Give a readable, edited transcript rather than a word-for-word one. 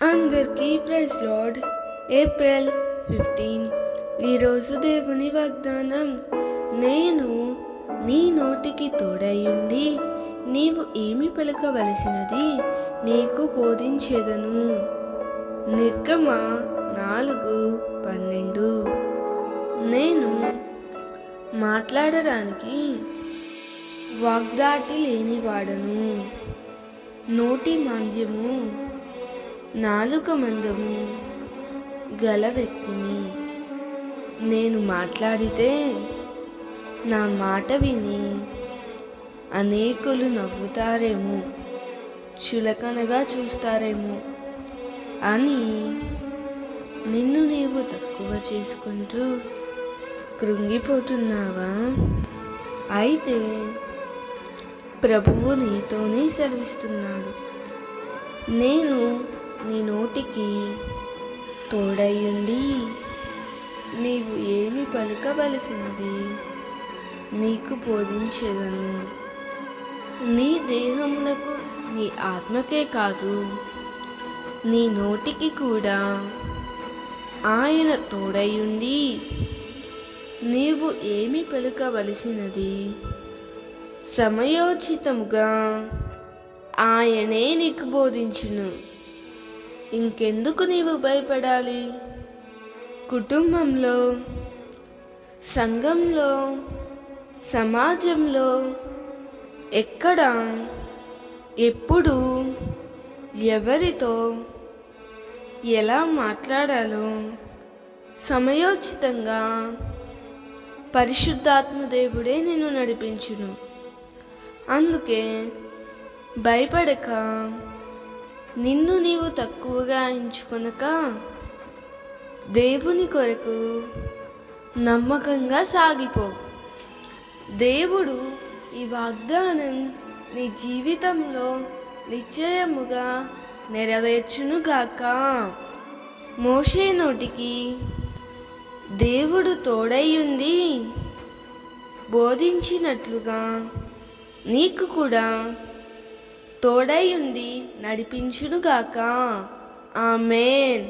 అందరికీ praise lord. April 15. ఈరోజు దేవుని వాగ్దానం, నేను నీ నోటికి తోడయుండి నీవు ఏమి పలకవలసినది నీకు బోధించెదను. నిర్గమ 4:12. నేను మాట్లాడడానికి వాగ్దాటి లేనివాడను, నోటి మాంద్యము నాలుక మందము గల వ్యక్తిని. నేను మాట్లాడితే నా మాట విని అనేకులు నవ్వుతారేమో, చులకనగా చూస్తారేమో అని నిన్ను నీవు తక్కువ చేసుకుంటూ కృంగిపోతున్నావా? అయితే ప్రభువు నీతోనే సెలవిస్తున్నాడు, నేను నీ నోటికి తోడయ్యుండి నీవు ఏమి పలుకవలసినది నీకు బోధించెదను. నీ దేహమునకు నీ ఆత్మకే కాదు, నీ నోటికి కూడా ఆయన తోడయ్యుండి నీవు ఏమి పలుకవలసినది సమయోచితముగా ఆయనే నీకు బోధించును. ఇంకెందుకు నీవు భయపడాలి? కుటుంబంలో, సంఘంలో, సమాజంలో ఎక్కడ, ఎప్పుడు, ఎవరితో ఎలా మాట్లాడాలో సమయోచితంగా పరిశుద్ధాత్మ దేవుడే నిన్ను నడిపించును. అందుకే భయపడక, నిన్ను నీవు తక్కువగా ఎంచుకొనక, దేవుని కొరకు నమ్మకంగా సాగిపో. దేవుడు ఈ వాగ్దానం నీ జీవితంలో నిశ్చయముగా నెరవేర్చునుగాక. మోషే నోటికి దేవుడు తోడయ్యుండి బోధించినట్లుగా నీకు కూడా తోడయ్యుండి నడిపించునుగాక. ఆమేన్.